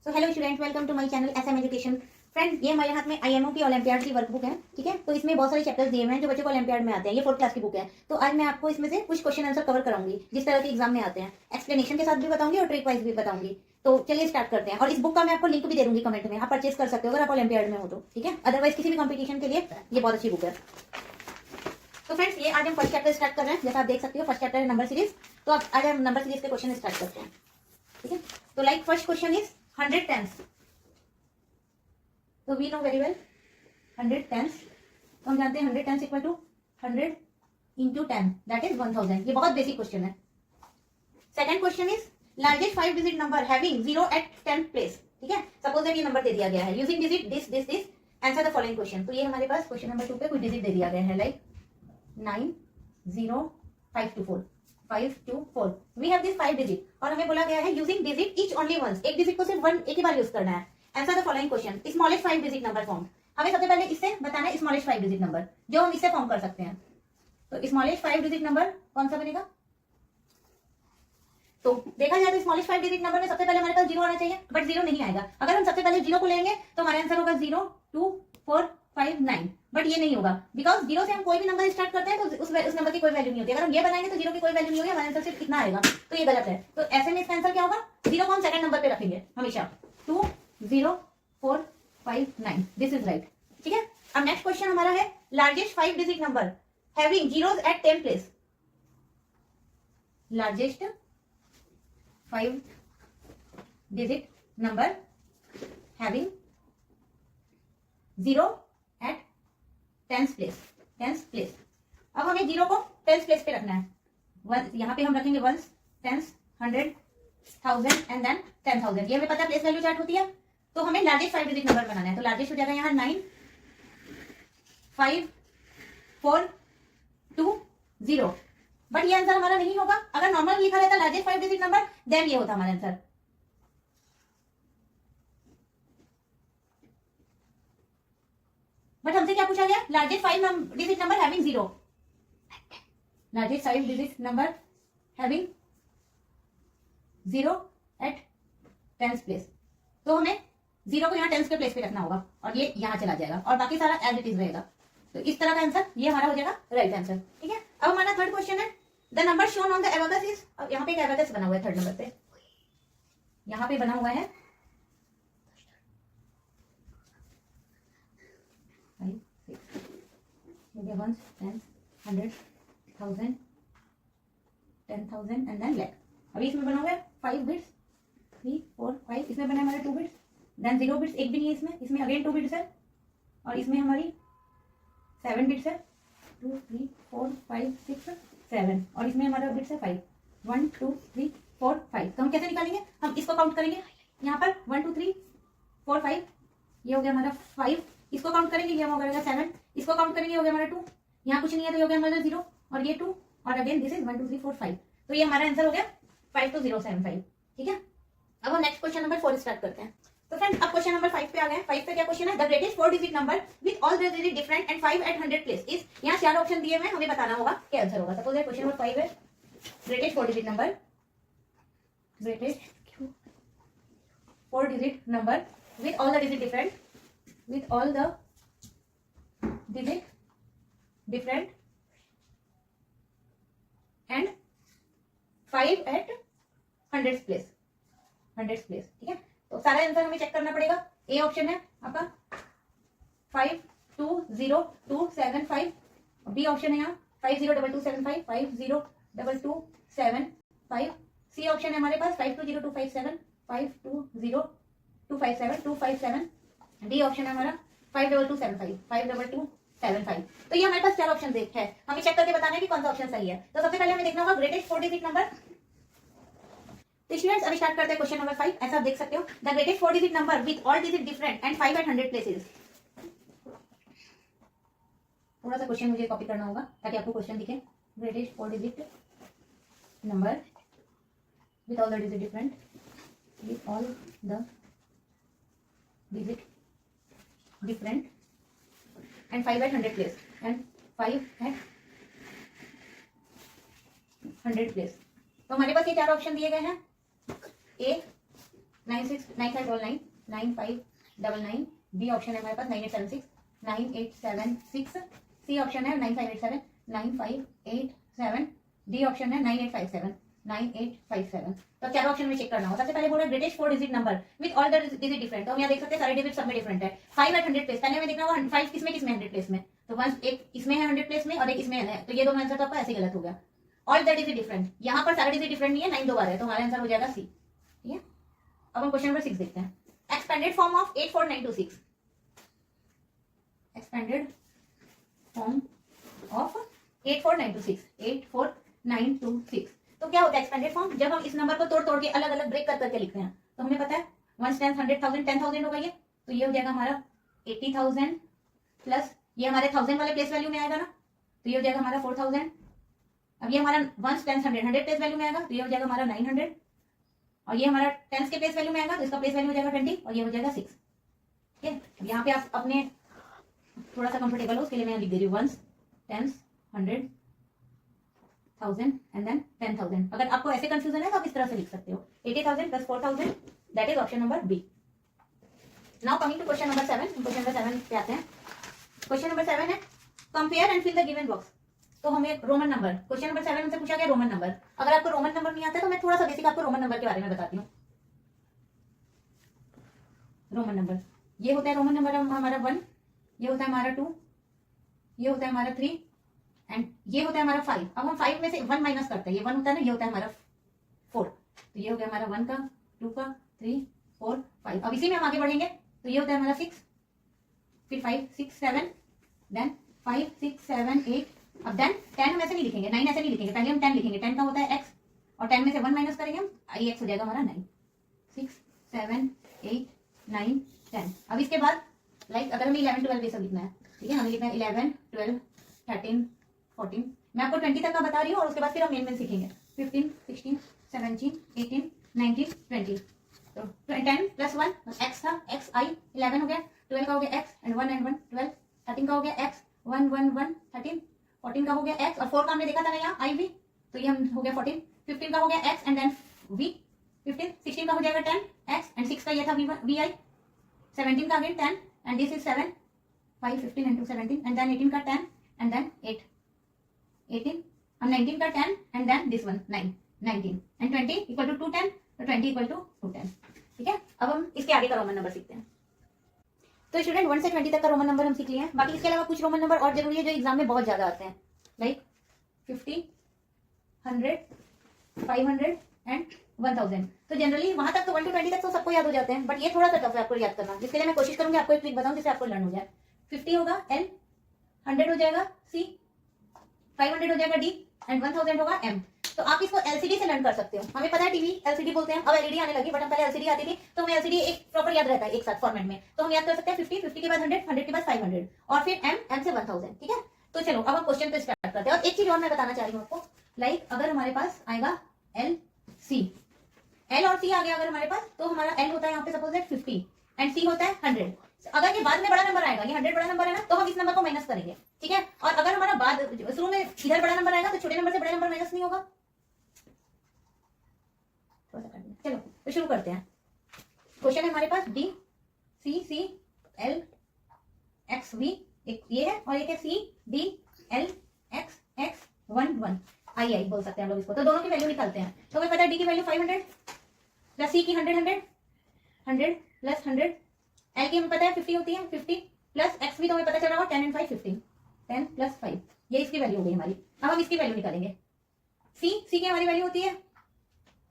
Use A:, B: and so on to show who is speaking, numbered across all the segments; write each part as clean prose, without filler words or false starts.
A: So hello student, welcome to my channel SM education. Friend, ये हमारे हाथ में आईएमओ की ओलंपियाड की वर्कबुक है, ठीक है। तो इसमें बहुत सारे चैप्टर्स दिए हुए हैं जो बच्चों को ओलंपियाड में आते हैं। ये 4th क्लास की बुक है। तो आज मैं आपको इसमें से कुछ क्वेश्चन आंसर कवर कराऊंगी जिस तरह के एग्जाम में आते हैं। एक्सप्लेनेशन के साथ भी बताऊंगी और ट्रिक वाइज भी बताऊंगी। तो चलिए स्टार्ट करते हैं। और इस बुक का मैं आपको लिंक भी दे दूंगी कमेंट में, आप परचेज कर सकते हो अगर आप ओलंपियाड में हो तो, ठीक है। अदरवाइज किसी भी कॉम्पिटिशन के लिए ये बहुत अच्छी बुक है। तो फ्रेंड्स, ये आज हम फर्स्ट चैप्टर स्टार्ट कर रहे हैं। जैसा आप देख सकते हो, फर्स्ट चैप्टर है नंबर सीरीज। तो आज हम नंबर सीरीज के क्वेश्चन स्टार्ट करते हैं, ठीक है। तो like first question is 100 tens. तो we know very well 100 tens. तो हम जानते हैं 100 tens equal to 100 into 10, that is 1000। ये बहुत बेसिक क्वेश्चन है। Second question is largest 5 digit number having 0 at 10th place, ठीक है। सपोज दैट ये नंबर दे दिया गया है using digit this this this, answer the following question. तो ये हमारे पास क्वेश्चन नंबर 2 पे कुछ डिजिट दे दिया गया है, like 9 0 5 2 4 5 2 4। We have this 5 digit और हमें बोला गया है using digit each only once, एक डिजिट को सिर्फ एक ही बार यूज करना है। Answer the following question. Smallest 5 digit number form. हमें सबसे पहले इससे बताना है स्मॉलेस्ट 5 डिजिट नंबर जो हम इससे फॉर्म कर सकते हैं। तो स्मॉलेस्ट 5 डिजिट नंबर कौन सा बनेगा? तो देखा जाए तो स्मॉलेस्ट 5 डिजिट नंबर में सबसे पहले हमारे पास 0 आना चाहिए, बट 0 नहीं आएगा। अगर हम सबसे पहले 0 को लेंगे तो हमारा आंसर होगा 0 2 4 5 9, बट ये नहीं होगा बिकॉज 0 से हम कोई भी नंबर स्टार्ट करते हैं तो उस नंबर की कोई वैल्यू नहीं होती। अगर हम ये बनाएंगे तो 0 की कोई वैल्यू नहीं होगी, हमारा आंसर सिर्फ इतना आएगा। तो ये गलत है। तो ऐसे में इसका आंसर क्या होगा? 0 को हम सेकंड नंबर पे रखेंगे हमेशा। 2 0 4 5 9, दिस इज राइट, ठीक है। अब नेक्स्ट क्वेश्चन हमारा है largest 5 digit number having zeros at 10th place. Largest 5 digit number having 0 at 10th place, 10th place. अब हमें 0 को 10th प्लेस पे रखना है। यहां पे हम रखेंगे वंस, टेंस, 100, 1000 एंड देन 10,000। ये हमें पता है प्लेस वैल्यू चार्ट होती है। तो हमें लार्जेस्ट 5 डिजिट नंबर बनाना है। तो लार्जेस्ट हो जाएगा यहाँ 9 5 4 2 0, बट ये आंसर हमारा नहीं होगा। अगर नॉर्मल लिखा रहता लार्जेस्ट 5 डिजिट नंबर, देन ये होता हमारा आंसर। बट हमसे क्या पूछा गया? Largest 5 digit number having 0, largest 5 digit number having 0 at 10th place. तो हमें 0 को यहाँ 10th के प्लेस पे रखना होगा और ये यहाँ चला जाएगा और बाकी सारा एज इट इज रहेगा। तो इस तरह का आंसर ये हमारा हो जाएगा राइट आंसर, ठीक है। अब हमारा थर्ड क्वेश्चन है the number shown on the abacus is. अब यहाँ पे एक एबाकस बना हुआ है थर्ड नंबर पे, यहाँ पे बना हुआ है 5 6 ones, tens, 100, 1000, 10,000 and then lakh. अभी इसमें बना हुआ है 5 बिट्स, 3 4 5। इसमें बना है हमारे 2 बिट्स, देन 0 बिट्स, एक भी नहीं है इसमें। इसमें अगेन 2 बिट्स है और इसमें हमारी 7 बिट्स है, 2 3 4 5 6 7, और इसमें हमारा बिट्स है 5, 1 2 3 4 5। तो हम कैसे निकालेंगे? हम इसको काउंट करेंगे। यहाँ पर 1 2 3 4 5, ये हो गया हमारा 5। इसको काउंट करेंगे, ये हो गया 7। इसको काउंट करेंगे, हो गया हमारा 2। यहाँ कुछ नहीं है तो ये हो गया हमारा 0 और ये 2, और अगेन दिस इज 1 2 3 4 5। तो ये हमारा आंसर हो गया 52075, ठीक है। अब हम नेक्स्ट क्वेश्चन नंबर 4 स्टार्ट करते हैं। तो फ्रेंड्स, अब क्वेश्चन नंबर 5 पे आ गए। 5 पे क्या क्वेश्चन है? The greatest 4 digit number with all the digit different and 5 at 100 place is. यहाँ 4 ऑप्शन दिए हुए, हमें बताना होगा क्या आंसर होगा। सपोज क्वेश्चन नंबर 5 है greatest 4 digit number, greatest 4 digit number with all the digit different, with all the digit different and 5 at 100 place, 100 place, ठीक है। तो सारा आंसर हमें चेक करना पड़ेगा। ए ऑप्शन है आपका 5 2 0 2 7 5, बी ऑप्शन है यहाँ 5 0 2 2 7 5 5 0 2 2 7 5, सी ऑप्शन है हमारे पास 5 2 0 2 5 7 5 2 0 2 5 7 2 5 7, डी ऑप्शन है हमारा 5 2 2 7 5 5 2 2 7 5। तो ये हमारे पास 4 ऑप्शन है, हमें चेक करके बताना है कि कौन सा ऑप्शन सही है। तो सबसे पहले हमें देखना होगा ग्रेटेस्ट 4 डिजिट नंबर। तो स्टूडेंट्स, अभी स्टार्ट करते हैं क्वेश्चन नंबर 5। ऐसा आप देख सकते हो the greatest 4 digit number with all digit different and 5 at 100 places. थोड़ा सा क्वेश्चन मुझे कॉपी करना होगा ताकि आपको क्वेश्चन दिखे। Greatest 4 digit number with all the digit different, with all the digit different and 5 at 100 place, and 5 at 100 place. तो हमारे पास ये 4 ऑप्शन दिए गए हैं। ए 969599 9599, बी ऑप्शन है हमारे पास 9876 9876, सी ऑप्शन है 9587 9587, डी ऑप्शन है 9857 9857। तो चारों ऑप्शन में चेक करना हो। सबसे पहले बोला greatest 4 digit number with all the digit different. तो हम यहाँ देख सकते हैं सारे डिजिट सब में डिफरेंट है। 5 एट 100 प्लेस, पहले हमें देखना होगा 5 किसमें किसमें 100 प्लेस में। तो वन एक इसमें है 100 प्लेस में और एक इसमें है, तो ये दोनों आंसर तो आपका ऐसे गलत हो गया। ऑल द डिजिट डिफरेंट, यहाँ पर सारे डिजिट डिफरेंट नहीं है, 9 दो बार है, तो हमारा आंसर हो जाएगा सी। ठीक है, अब हम क्वेश्चन नंबर 6 देखते हैं। Expanded form of 84926, expanded form of 84926, 84926। तो क्या होता है एक्सपेंडेड फॉर्म? जब हम इस नंबर को तोड़ तोड़ के अलग अलग ब्रेक कर करके लिखते हैं, तो हमें पता है 1 10 100,000 10,000 होगा ये, तो ये हो जाएगा हमारा 80,000 प्लस ये हमारे 1000 वाले प्लेस वैल्यू में आएगा ना, तो ये हो जाएगा हमारा 4000। अब ये हमारा 1 10 100 प्लेस वैल्यू में आएगा, तो ये हो जाएगा हमारा 900, और ये हमारा 10 के प्लेस वैल्यू में आएगा, तो इसका प्लेस वैल्यू हो जाएगा 20 और ये हो जाएगा 6। ठीक है, यहाँ पे आप अपने थोड़ा सा कंफर्टेबल हो उसके लिए मैं लिख दे रही हूँ 1 10 100 1000 एंड देन 10,000। अगर आपको ऐसे कंफ्यूजन है तो आप इस तरह से लिख सकते हो 80,000 plus 4,000, that is option number B. Now coming to question number 7, question number 7 पे आते हैं। क्वेश्चन नंबर 7 है compare and fill the given box. तो हमें रोमन नंबर, क्वेश्चन नंबर 7 से पूछा गया रोमन नंबर। अगर आपको रोमन नंबर नहीं आता है तो मैं थोड़ा सा बेसिक आपको रोमन नंबर के बारे में बताती हूँ। रोमन नंबर, ये होता है रोमन नंबर हमारा 1, ये होता है हमारा 2, ये होता है हमारा 3 एंड ये होता है हमारा 5। अब हम 5 में से 1 माइनस करते हैं, ये 1 होता है ना, ये होता है हमारा 4। तो ये हो गया हमारा 1 का, 2 का, 3 4 5। अब इसी में हम आगे बढ़ेंगे, तो ये होता है हमारा 6, फिर 5 6 7, देन 5 6 7 8, अब देन 10 हम ऐसे नहीं लिखेंगे, 9 ऐसे नहीं लिखेंगे, पहले हम 10 लिखेंगे। 10 का होता है x और 10 में से 1 माइनस करेंगे हम, ये x हो जाएगा हमारा 9। 6 7 8 9 10। अब इसके बाद लाइक अगर हमें 11 12 ये सब लिखना है, ठीक है, हमें लिखना है 11 12 13 14। मैं आपको 20 तक का बता रही हूँ और उसके बाद फिर हम मेन सीखेंगे 15 16 17 18 19 20। तो 10 प्लस 1 x था, x i 11 हो गया, 12 का हो गया x एंड 1 12, 13 का हो गया x 1 1 1 13, 14 का हो गया x और 4 का हमने देखा था ना यहाँ i v, तो ये हम हो गया 14, 15 का हो गया x एंड देन v 15, 16 का हो जाएगा 10 x एंड 6 का ये था v i, 17 का again 10 and this is 7 5 15 and 2 17 and then 18 का 10 एंड देन 8 18 और 19 का 10 and then this one 9 19 and 20 equal to 210, तो 20 इक्वल टू 210। ठीक है, अब हम इसके आगे का रोमन नंबर सीखते हैं। तो स्टूडेंट 1 से 20 तक का रोमन नंबर हम सीख लिए हैं। बाकी इसके अलावा कुछ रोमन नंबर और जरूरी है जो एग्जाम में बहुत ज्यादा आते हैं, लाइक 50 100 500 एंड 1000। तो जनरली वहां तक तो 1 to 20 तक तो सबको याद हो जाते हैं, बट ये थोड़ा सा टफ है आपको याद करना, जिसके लिए मैं कोशिश करूंगी आपको एक ट्रिक बताऊं जिससे आपको लर्न हो जाए। 50 होगा L, 100 हो जाएगा C, 500 हो जाएगा D एंड 1000 होगा M। तो आप इसको LCD से लर्न कर सकते हो। हमें पता है टीवी LCD बोलते हैं, अब LED आने लगी, बट हम पहले LCD आती थी, तो हमें LCD एक प्रॉपर याद रहता है एक साथ फॉर्मेट में। तो हम याद कर सकते हैं 50 50 के बाद 100 100 के बाद 500 और फिर M से 1000। ठीक है, तो चलो अब हम क्वेश्चन पे स्टार्ट करते हैं। और एक चीज और मैं बताना चाह रही हूँ आपको, लाइक अगर हमारे पास आएगा L और C आ गया अगर हमारे पास, तो हमारा L होता है यहाँ पे सपोज दैट 50 एंड C होता है 100। अगर ये बाद में बड़ा नंबर आएगा, ये 100 बड़ा नंबर है ना, तो हम इस नंबर को माइनस करेंगे। ठीक है, और अगर हमारा बाद शुरू में इधर बड़ा नंबर आएगा तो छोटे नंबर से बड़े नंबर माइनस नहीं होगा। चलो तो शुरू करते हैं। क्वेश्चन है हमारे पास D C L X V, एक ये है और एक है C D L X X 1 1 I बोल सकते हैं हम लोग इसको। तो दोनों की वैल्यू निकालते हैं। तो हमें पता है D की वैल्यू 500 प्लस C की 100 प्लस 100, L की हमें पता है 50 होती है, 50 प्लस X भी तो हमें पता चल रहा होगा 10 एंड 5 15, 10 प्लस 5, ये इसकी वैल्यू हो गई हमारी। अब हम इसकी वैल्यू निकालेंगे। C की हमारी वैल्यू होती है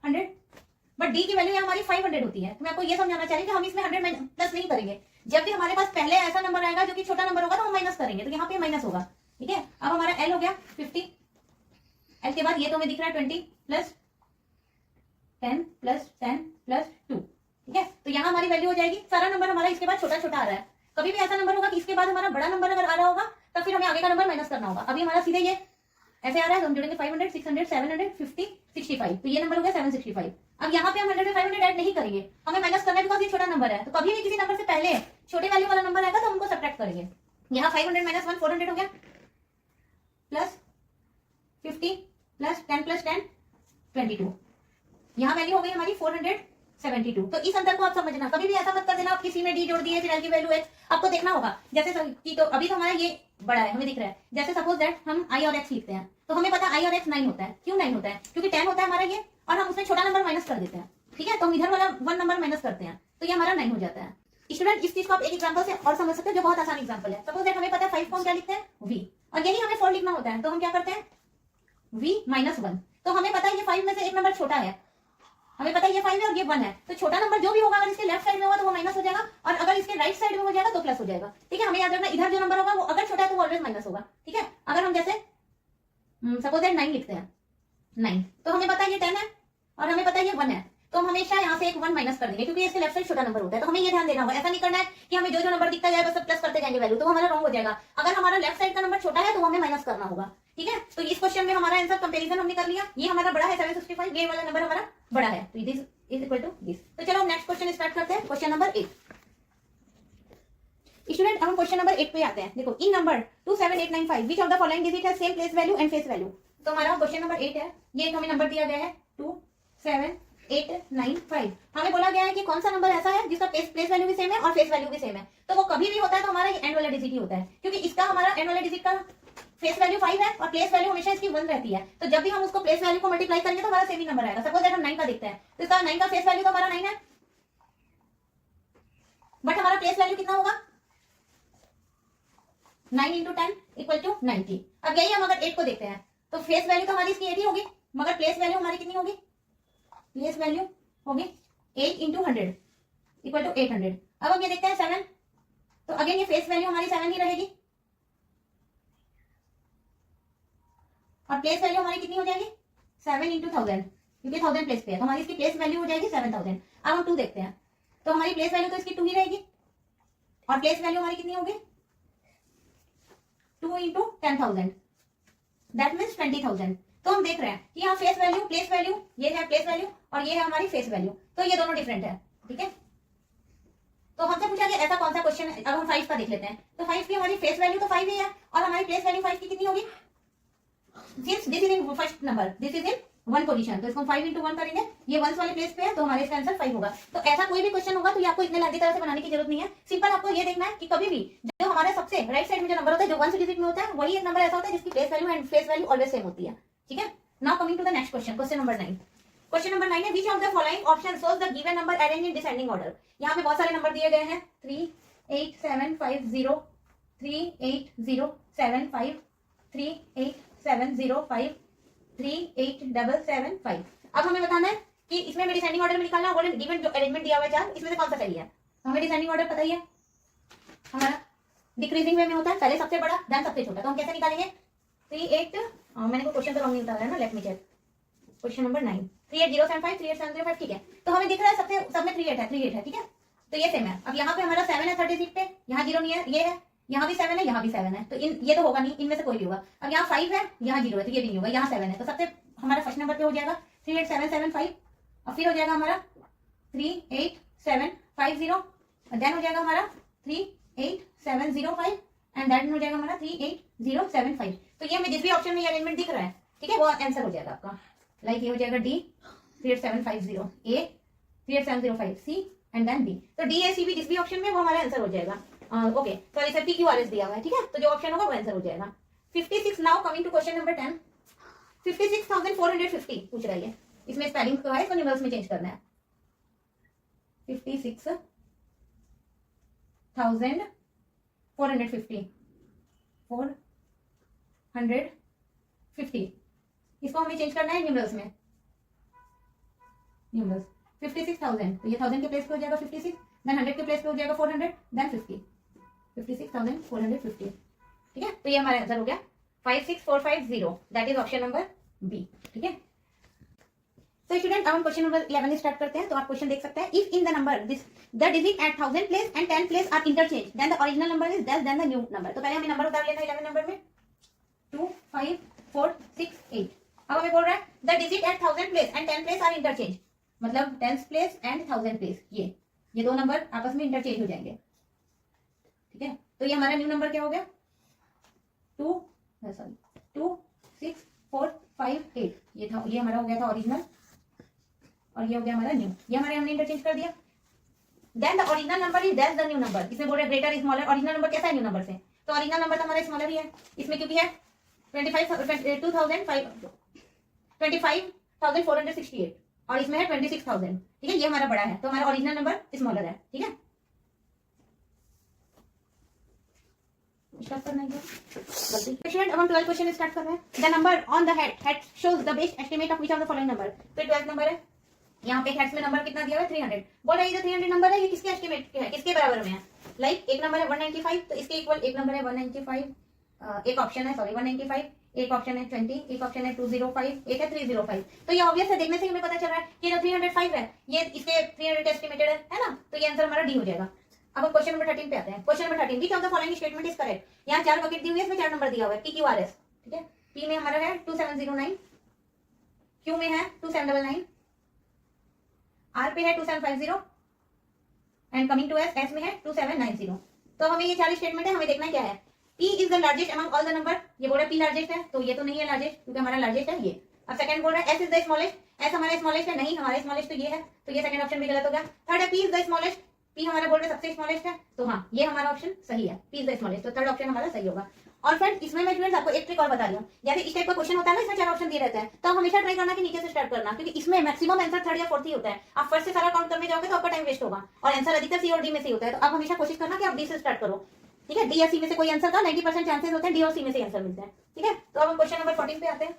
A: 100, बट D की वैल्यू हमारी 500 होती है। तो मैं आपको ये समझाना चाह रही हूँ कि हम इसमें 100 प्लस नहीं करेंगे। जब भी हमारे पास पहले ऐसा नंबर आएगा जो कि छोटा नंबर होगा तो हम माइनस करेंगे, तो यहाँ पे माइनस होगा। ठीक है, अब हमारा L हो गया 50, L के बाद ये तो हमें दिख रहा है 20 प्लस 10 प्लस 10 प्लस 2। ठीक है, तो यहाँ हमारी वैल्यू हो जाएगी, सारा नंबर हमारा इसके बाद छोटा छोटा आ रहा है। कभी भी ऐसा नंबर होगा कि इसके बाद हमारा बड़ा नंबर अगर आ रहा होगा तब फिर हमें आगे का नंबर माइनस करना होगा। अभी हमारा सीधे ये ऐसे आ रहा है, तो हम जोड़ेंगे 500 600 700 50 65, तो ये नंबर हो गया 765। अब यहाँ पे हम 100 500 ऐड नहीं करेंगे, हमें माइनस करना है बिकॉज ये छोटा नंबर है। तो कभी भी किसी नंबर से पहले छोटे वैल्यू वाला नंबर आएगा तो हमको सब्ट्रैक्ट करेंगे। यहाँ 500 माइनस 1 400 हो गया, प्लस 50 प्लस 10 प्लस 10 22। यहाँ वैल्यू हो गई हमारी 400 72। तो इस अंतर को आप समझना, कभी भी ऐसा मत कर देना आप किसी में डी जोड़ दिए फिर एल की वैल्यू एच। आपको देखना होगा जैसे कि तो अभी तो हमारा ये बड़ा है, हमें दिख रहा है। जैसे सपोज दैट हम आई और एक्स लिखते हैं तो हमें पता है आई और एक्स 9 होता है। क्यों 9 होता है? क्योंकि 10 होता है हमारा ये, और हम उसमें छोटा नंबर माइनस कर देते हैं। ठीक है, तो हम इधर वाला 1 नंबर माइनस करते हैं तो ये हमारा 9 हो जाता है। स्टूडेंट इस चीज को आप एक एग्जांपल से और समझ सकते हैं जो बहुत आसान एग्जांपल है। सपोज दैट हमें पता है 5 को हम क्या लिखते हैं v, और यही हमें 4 लिखना होता है तो हम क्या करते हैं v माइनस 1। तो हमें पता है ये 5 में से एक नंबर छोटा है, हमें पता है ये 5 है और ये 1 है, तो छोटा नंबर जो भी होगा अगर इसके लेफ्ट साइड में होगा तो वो माइनस हो जाएगा, और अगर इसके राइट साइड में हो जाएगा तो प्लस हो जाएगा। ठीक है, हमें याद रखना इधर जो नंबर होगा वो अगर छोटा है तो वो ऑलवेज माइनस होगा। ठीक है, अगर हम जैसे सपोज दैट 9 लिखते हैं 9, तो हमें पता है ये 10 है और हमें पता है ये 1 है, तो हम हमेशा यहाँ से एक 1 माइनस कर देंगे क्योंकि इसके लेफ्ट साइड छोटा नंबर होता है। तो हमें ये ध्यान देना होगा, ऐसा नहीं करना है कि हमें जो नंबर दिखता जाए बस सब प्लस करते जाएंगे वैल्यू, तो हमारा रॉन्ग हो जाएगा। अगर हमारा लेफ्ट साइड का नंबर छोटा है तो हमें माइनस करना होगा। ठीक है, तो इस क्वेश्चन में हमारा आंसर कंपैरिजन हमने कर लिया, ये हमारा बड़ा है 765, ये वाला नंबर हमारा बड़ा है, तो this is equal to this. तो चलो नेक्स्ट क्वेश्चन स्टार्ट करते हैं, क्वेश्चन नंबर 8। स्टूडेंट हम क्वेश्चन नंबर 8 पे आते हैं। देखो in number 27895 which of the following digit has same place value and face value. तो हमारा क्वेश्चन नंबर 8 है, ये हमें नंबर दिया गया है 27895। हमें बोला गया है कि कौन सा नंबर ऐसा है जिसका प्लेस वैल्यू भी सेम है और फेस वैल्यू भी सेम है। तो वो कभी भी होता है तो हमारा ये एंड वाला डिजिट ही होता है, क्योंकि इसका हमारा एंड वाला डिजिट का फेस वैल्यू 5 है और प्लेस वैल्यू हमेशा इसकी 1 रहती है। तो जब भी हम उसको प्लेस वैल्यू को मल्टीप्लाई करेंगे तो हमारा सेम ही नंबर आएगा। सपोज दैट हम 9 का देखते हैं तो इसका 9 का फेस वैल्यू तो हमारा 9 है, बट हमारा प्लेस वैल्यू कितना होगा 9 इंटू 10 इक्वल टू 90। अब यही हम अगर 8 को देखते हैं तो फेस वैल्यू तो हमारी इसकी 8 ही होगी, मगर प्लेस वैल्यू हमारी कितनी होगी, प्लेस वैल्यू होगी 8 इंटू 100 इक्वल टू 800। अब हम ये देखते हैं 7, तो अगेन ये फेस वैल्यू हमारी 7 ही रहेगी और प्लेस वैल्यू हमारी कितनी हो जाएगी 7 इंटू 1000, क्योंकि 1000 प्लेस पे है तो हमारी इसकी प्लेस वैल्यू हो जाएगी 7000। अब हम 2 देखते हैं तो हमारी प्लेस वैल्यू तो इसकी 2 ही रहेगी और प्लेस वैल्यू हमारी कितनी होगी 2 इंटू 10,000 दैट मीन्स 20,000। तो हम देख रहे हैं कि यहाँ फेस वैल्यू प्लेस वैल्यू, ये है प्लेस वैल्यू और ये है हमारी फेस वैल्यू, तो ये दोनों डिफरेंट है। ठीक है, तो हमसे पूछा गया ऐसा कौन सा क्वेश्चन है। अब हम 5 का देख लेते हैं, तो 5 की हमारी फेस वैल्यू तो 5 ही है और हमारी प्लेस वैल्यू 5 की कितनी होगी, since this is in first number, this is in 1 position, तो इसको 5 इंटू 1 करेंगे, ये 1 वाले प्लेस पे है तो हमारे इसका आंसर 5 होगा। तो ऐसा कोई भी क्वेश्चन होगा तो ये आपको इतने लंबी तरह से बनाने की जरूरत नहीं है, सिंपल आपको ये देखना है कि कभी भी जो हमारे सबसे राइट साइड में जो नंबर होता है जो 1 डिजिट में होता है वही एक नंबर ऐसा होता है जिसकी place value and face value always same होती है। ठीक है, now coming to the next question, question number 9। Question number 9 है which of the following option shows the given number arrange in descending order. यहाँ पे बहुत सारे नंबर दिए गए हैं 38750 38075 38705 38775। अब हमें बताना है कि इसमें हमें डिसेंडिंग ऑर्डर में निकालना है, गिवन जो अरेंजमेंट दिया हुआ है 4 इसमें से कौन सा सही है। तो हमें डिसेंडिंग ऑर्डर पता ही है हमारा डिक्रीजिंग वे में होता है, पहले सबसे बड़ा देन सबसे छोटा। तो हम कैसे निकालेंगे 38 मैंने को क्वेश्चन तो रॉन्ग नहीं उतारा है ना, let me check. Question number 9 38075 38705। ठीक है, तो हमें दिख रहा है सबसे सब में 38 है। ठीक है, तो ये सेम है। अब यहाँ पे हमारा 7 है 36 पे, यहाँ 0 नहीं है, ये है, यहाँ भी 7 है, यहाँ भी 7 है, तो ये तो होगा नहीं, इनमें से कोई भी होगा। अब यहाँ 5 है, यहाँ 0 है, तो ये भी नहीं होगा, यहाँ 7 है, तो सबसे हमारा फर्स्ट नंबर पे हो जाएगा 38775 और फिर हो जाएगा हमारा 38750 और देन हो जाएगा हमारा 38705 एंड देन हो जाएगा हमारा 38075। तो ये हमें जिस भी ऑप्शन में ये अरेंजमेंट दिख रहा है, ठीक है, वो आंसर हो जाएगा आपका। लाइक ये हो जाएगा D 38750, A 38705, C and then B. तो डी ए सी बी जिस भी ऑप्शन में वो हमारा आंसर हो जाएगा। Okay, sorry sir, P Q R S दिया हुआ है। ठीक है, तो जो ऑप्शन होगा वो आंसर हो जाएगा। 56 now coming to question number 10। 56,450 पूछ रहा है, इसमें स्पेलिंग तो है, इसको न्यूमरल्स में चेंज करना है। 56,450 450 इसको हमें चेंज करना है न्यूमरल्स में। न्यूमरल्स 56,000, तो ये 1000 के प्लेस पे हो जाएगा 56, देन 100 के प्लेस पे हो जाएगा 400, देन 50, 56,450। ठीक है, तो ये हमारा आंसर हो गया 56450, that is option number B. ठीक है, तो स्टूडेंट अब हम क्वेश्चन नंबर 11 स्टार्ट करते हैं। तो आप क्वेश्चन देख सकते हैं, if in the number this the digit at 1000 place and 10 place are interchange then the original number is less than the new number. तो पहले हमें नंबर उतार लेना है 11 नंबर में 2 5 4 6 8। अब हमें बोल रहा है the digit at 1000 place and 10 place are interchange, मतलब 10 प्लेस एंड 1000 प्लेस, ये दो नंबर आपस में इंटरचेंज हो जाएंगे। ठीक है, तो ये हमारा न्यू नंबर क्या हो गया 2 6 4 5 8, ये हमारा हो गया था ओरिजिनल, और ये हो गया हमारा न्यू, ये हमारे हमने इंटरचेंज कर दिया। Then the original number is that's the new number, इसमें बोल रहे ग्रेटर स्मॉलर, ओरिजिनल नंबर कैसा है न्यू नंबर से, तो ओरिजिनल नंबर तो हमारा स्मॉलर ही है, इसमें क्योंकि है 25,468 और इसमें है 26,000, ठीक है, ये हमारा बड़ा है, तो हमारा ओरिजिनल नंबर स्मॉलर है, ठीक है। स्टार्ट करना है क्वेश्चन, अब हम 12 क्वेश्चन स्टार्ट कर रहे हैं। The number on the head shows the best estimate of which of the following number, तो 12 नंबर है, यहाँ पे हेड्स में नंबर कितना दिया हुआ है 300, बोल रहा है ये 300 नंबर है, ये किसके एस्टिमेट के है, किसके बराबर में है, लाइक एक नंबर है 195, तो इसके इक्वल एक नंबर है 195, एक ऑप्शन है सॉरी 195, एक ऑप्शन है 20, एक ऑप्शन है 205, एक है 305, तो ये ऑब्वियस है, देखने से हमें पता चल रहा है कि जो 305 है ये इसके 300 एस्टिमेटेड है ना, तो ये आंसर हमारा डी हो जाएगा। अब हम क्वेश्चन नंबर 13 पे आते हैं। Question number 13, which of the following statement is correct, यहाँ 4 बकेट दी हुई है, इसमें 4 नंबर दिया हुआ है PQRS, ठीक है, P में हमारा है 2709, Q में है 2799, R पे है 2750 एंड कमिंग टू S में है 2790। तो हमें ये 4 स्टेटमेंट है, हमें देखना क्या है, P is the largest among all the number, ये बोल रहा है P लार्जेस्ट है, तो ये तो नहीं है लार्जेस्ट क्योंकि हमारा लार्जेस्ट है ये। अब सेकंड बोल रहा है S is the smallest, S हमारा स्मॉलेस्ट है, नहीं हमारा स्मॉलेस्ट तो ये है, तो ये सेकंड ऑप्शन भी गलत हो गया। थर्ड है P is the smallest, P हमारा बोल रहे सबसे स्मॉलेस्ट है, तो हाँ ये हमारा ऑप्शन सही है, P इज द स्मॉलेस्ट, तो थर्ड ऑप्शन हमारा सही होगा। और फ्रेंड्स इसमें मैं स्टूडेंट्स आपको एक ट्रिक और बता रही हूँ, जैसे इस टाइप का क्वेश्चन होता है ना, इसमें 4 ऑप्शन दिए रहते हैं, तो हमेशा ट्राई करना कि नीचे से स्टार्ट करना, क्योंकि इसमें मैक्सिमम आंसर थर्ड या फोर्थ ही होता है, आप फर्स्ट से सारा काउंट करने जाओगे तो आपका टाइम वेस्ट होगा, और आंसर अधिकतर सी और डी में से होता है, तो आप हमेशा कोशिश करना कि आप डी से स्टार्ट करो, ठीक है, डी या सी में से कोई आंसर का 90% चांसेस होते हैं डी और सी में से आंसर मिलता है, ठीक है। तो अब हम क्वेश्चन नंबर 14 पे आते हैं।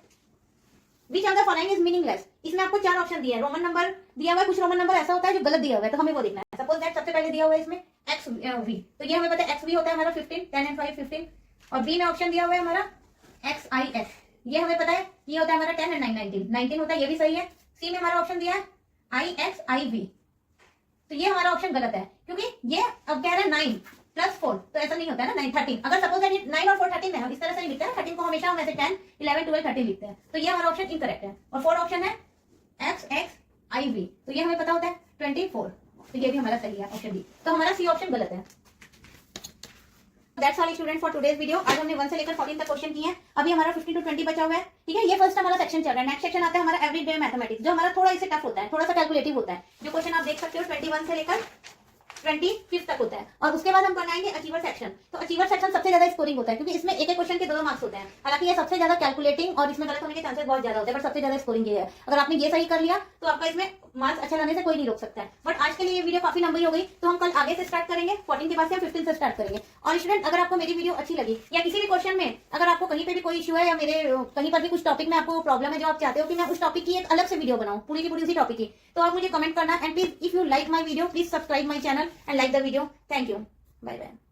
A: Which of the following is meaningless, इसमें आपको 4 ऑप्शन दिए हैं, रोमन नंबर दिया हुआ है, कुछ रोमन नंबर ऐसा होता है जो गलत दिया हुआ है, तो हमें वो देखना है। सपोज दैट सबसे पहले दिया हुआ है इसमें XV, तो ये हमें पता है XV होता है हमारा 15, 10 and 5 15, और B में ऑप्शन दिया हुआ है हमारा XIX, ये हमें पता है ये होता है हमारा 10 and 9 19, 19 होता है, ये भी सही है। C में हमारा ऑप्शन दिया है IXIV, तो ये हमारा ऑप्शन गलत है, क्योंकि ये अब कह रहा है 9 + 4, तो ऐसा नहीं होता है ना 9 13, अगर सपोज दैट 9 और 4 13 है, इस तरह से नहीं लिखते हैं, 13 को हमेशा हम ऐसे 10 11 12 13 लिखते हैं, तो ये हमारा ऑप्शन इनकरेक्ट है। और 4 ऑप्शन है XXIV, तो ये हमें पता होता है 24, तो ये भी हमारा सही है ऑप्शन डी, तो हमारा सी ऑप्शन गलत है। That's all student for today's video. आज हमने 1 से लेकर 14 तक क्वेश्चन किए हैं, अभी हमारा 15 to 20 बचा हुआ है, ठीक है। ये फर्स्ट हमारा सेक्शन चल रहा है, नेक्स्ट सेक्शन आता है हमारा एवरीडे मैथमेटिक्स, जो हमारा थोड़ा इसे टफ होता है, थोड़ा सा कैलकुलेटिव होता है, जो क्वेश्चन आप देख सकते हो 21 से लेकर 25 तक होता है, और उसके बाद हम बनाएंगे अचीवर सेक्शन। तो अचीवर सेक्शन सबसे ज्यादा स्कोरिंग होता है, क्योंकि इसमें एक एक क्वेश्चन के 2 मार्क्स होते हैं, हालांकि ये सबसे ज्यादा कैलकुलेटिंग और इसमें गलत होने के चांसेस बहुत ज्यादा होते हैं, बट सबसे ज्यादा स्कोरिंग ये है। अगर आपने ये सही कर लिया तो आपका इसमें मार्क्स अच्छा लाने से कोई नहीं रोक सकता है। बट आज के लिए ये वीडियो काफी लंबी हो गई, तो हम कल आगे से स्टार्ट करेंगे, 14 के बाद से हम 15 से स्टार्ट करेंगे। और स्टूडेंट अगर आपको मेरी वीडियो अच्छी लगी, या किसी भी क्वेश्चन में अगर आपको कहीं पे भी कोई इशू है, या मेरे कहीं पर भी कुछ टॉपिक में आपको प्रॉब्लम है जो आप चाहते हो कि मैं उस टॉपिक की एक अलग से वीडियो बनाऊं, पूरी की पूरी उसी टॉपिक की, तो आप मुझे कमेंट करना। And please if you like my video, please subscribe my channel and like the video. Thank you, bye bye.